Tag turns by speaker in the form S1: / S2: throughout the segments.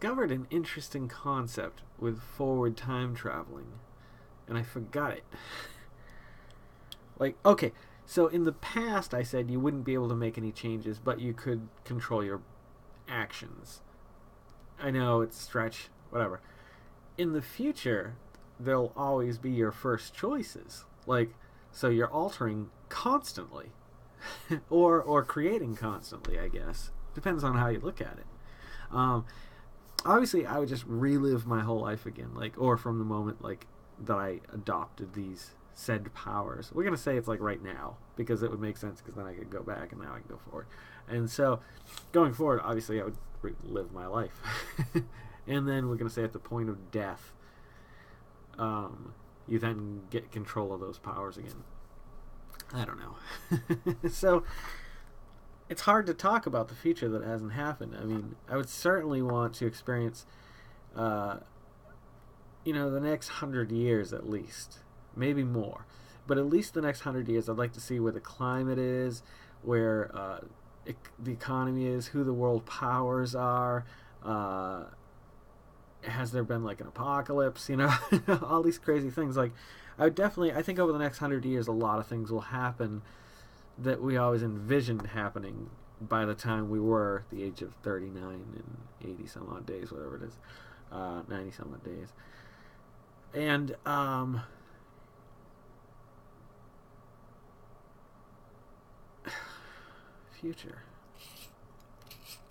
S1: discovered an interesting concept with forward time traveling, and I forgot it. Like, okay, so in the past I said you wouldn't be able to make any changes, but you could control your actions. I know it's a stretch, whatever. In the future, they'll always be your first choices. Like, so you're altering constantly, or creating constantly, I guess. Depends on how you look at it. Um, Obviously, I would just relive my whole life again, like, or from the moment like that I adopted these said powers. We're gonna say it's like right now because it would make sense because then I could go back and now I can go forward. And so, going forward, obviously, I would relive my life. And then we're gonna say at the point of death, you then get control of those powers again. I don't know. So it's hard to talk about the future that hasn't happened. I mean, I would certainly want to experience, the next 100 years at least, maybe more, but at least the next 100 years. I'd like to see where the climate is, where the economy is, who the world powers are. Has there been like an apocalypse? All these crazy things. Like, I think over the next 100 years, a lot of things will happen that we always envisioned happening by the time we were the age of 39 and 80 some odd days, whatever it is, 90 some odd days. And future,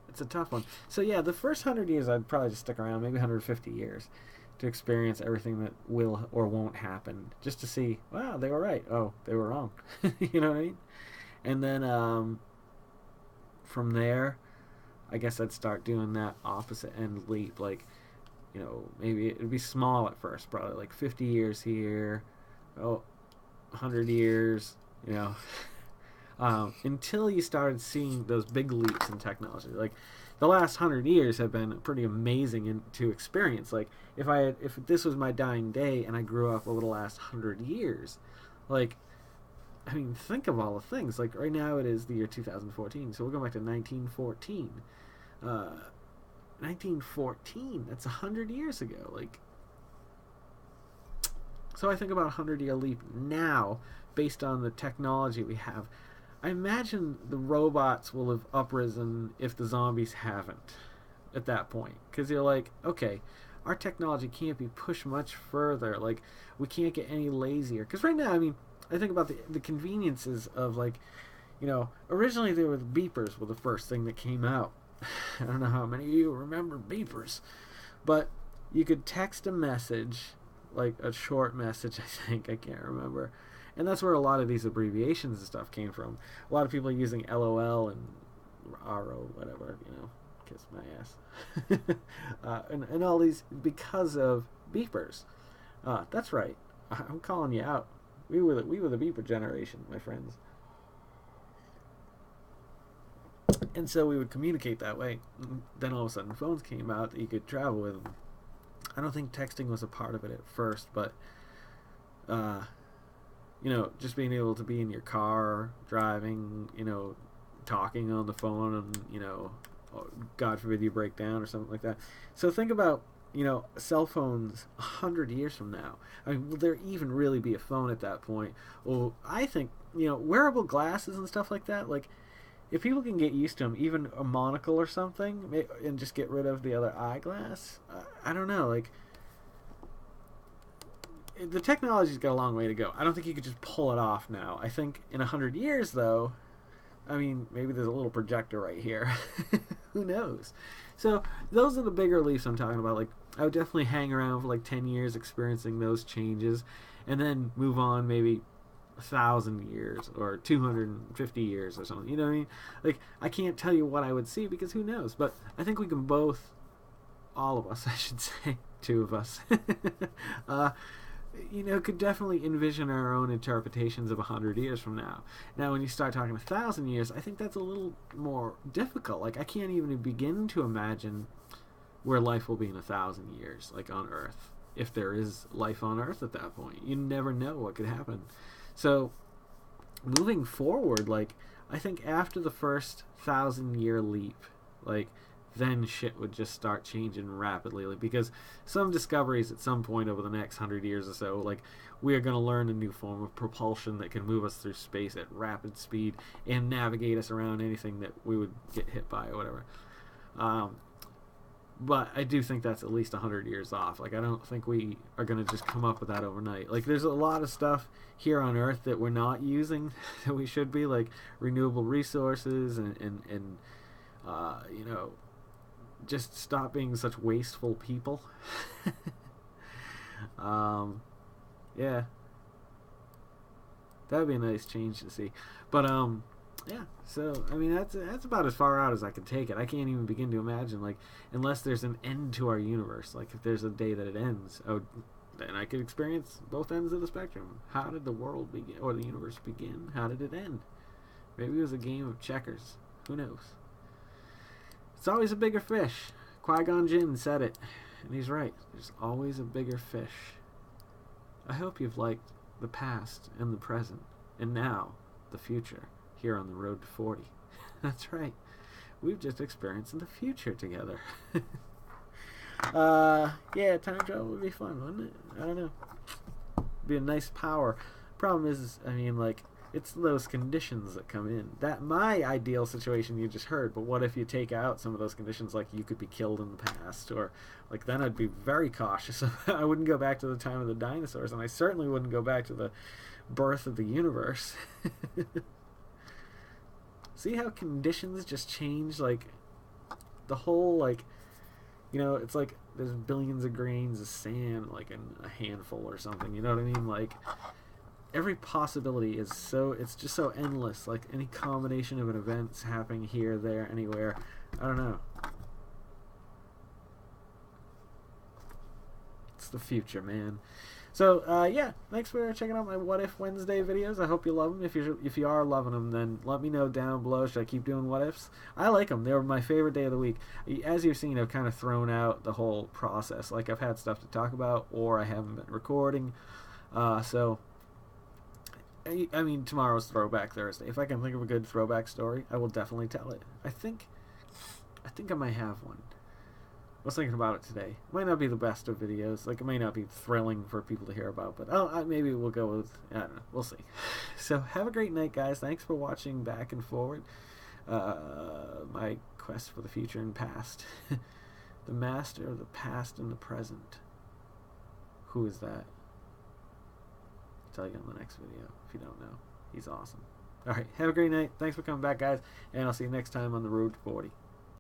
S1: it's a tough one. So yeah, the first 100 years I'd probably just stick around, maybe 150 years, to experience everything that will or won't happen, just to see, wow, they were right, oh, they were wrong. You know what I mean? And then from there, I guess I'd start doing that opposite end leap. Like, maybe it'd be small at first, probably like 50 years here, 100 years, until you started seeing those big leaps in technology. Like, the last 100 years have been pretty amazing to experience. Like, if this was my dying day and I grew up over the last 100 years, like, I mean, think of all the things. Like, right now it is the year 2014, so we're going back to 1914. 1914, that's 100 years ago. Like, so I think about a 100-year leap now, based on the technology we have. I imagine the robots will have uprisen if the zombies haven't at that point. Because you're like, okay, our technology can't be pushed much further. Like, we can't get any lazier. Because right now, I mean, I think about the conveniences of, like, originally there were the beepers were the first thing that came out. I don't know how many of you remember beepers, but you could text a message, like a short message, I can't remember. And that's where a lot of these abbreviations and stuff came from. A lot of people are using LOL and RO, whatever, kiss my ass. And all these because of beepers. That's right. I'm calling you out. We were the beeper generation, my friends. And so we would communicate that way. Then all of a sudden phones came out that you could travel with. I don't think texting was a part of it at first, but just being able to be in your car, driving, talking on the phone, and God forbid you break down or something like that. So think about, cell phones 100 years from now. I mean, will there even really be a phone at that point? Well, I think, wearable glasses and stuff like that, like, if people can get used to them, even a monocle or something, and just get rid of the other eyeglass, I don't know, like, the technology's got a long way to go. I don't think you could just pull it off now. I think in 100 years, though, I mean, maybe there's a little projector right here. Who knows? So those are the bigger leaps I'm talking about. Like, I would definitely hang around for like 10 years experiencing those changes, and then move on maybe 1,000 years or 250 years or something. You know what I mean? Like, I can't tell you what I would see because who knows? But I think we can both, all of us, I should say, two of us, could definitely envision our own interpretations of 100 years from now. Now, when you start talking 1,000 years, I think that's a little more difficult. Like, I can't even begin to imagine where life will be in 1,000 years, like on Earth. If there is life on Earth at that point, you never know what could happen. So, moving forward, like, I think after the first 1,000-year leap, like, then shit would just start changing rapidly. Like, because some discoveries at some point over the next 100 years or so, like, we are going to learn a new form of propulsion that can move us through space at rapid speed and navigate us around anything that we would get hit by or whatever. But I do think that's at least 100 years off. Like, I don't think we are going to just come up with that overnight. Like, there's a lot of stuff here on Earth that we're not using that we should be, like renewable resources and you know, just stop being such wasteful people. Yeah, that'd be a nice change to see. But yeah. So I mean, that's about as far out as I can take it. I can't even begin to imagine, like, unless there's an end to our universe. Like, if there's a day that it ends, oh, then I could experience both ends of the spectrum. How did the world begin, or the universe begin? How did it end? Maybe it was a game of checkers. Who knows? It's always a bigger fish. Qui-Gon Jinn said it, and he's right. There's always a bigger fish. I hope you've liked the past and the present, and now the future, here on the road to 40. That's right. We've just experienced the future together. Yeah, time travel would be fun, wouldn't it? I don't know. Be a nice power. Problem is, I mean, like, it's those conditions that come in. That my ideal situation you just heard, but what if you take out some of those conditions, like you could be killed in the past, or like then I'd be very cautious. I wouldn't go back to the time of the dinosaurs, and I certainly wouldn't go back to the birth of the universe. See how conditions just change, like the whole, like, you know, it's like there's billions of grains of sand, like in a handful or something, you know what I mean? Like, every possibility is so, it's just so endless. Like, any combination of an events happening here, there, anywhere. I don't know. It's the future, man. So yeah, thanks for checking out my What If Wednesday videos. I hope you love them. If you are loving them, then let me know down below. Should I keep doing what ifs? I like them. They were my favorite day of the week. As you've seen, I've kind of thrown out the whole process. Like, I've had stuff to talk about, or I haven't been recording. So I mean, tomorrow's Throwback Thursday. If I can think of a good throwback story, I will definitely tell it. I think I might have one. I was thinking about it today. It might not be the best of videos. Like, it might not be thrilling for people to hear about, but maybe we'll go with, I don't know. We'll see. So, have a great night, guys. Thanks for watching Back and Forward. My quest for the future and past. The master of the past and the present. Who is that? I'll tell you in the next video if you don't know. He's awesome. Alright, have a great night. Thanks for coming back, guys. And I'll see you next time on the road to 40.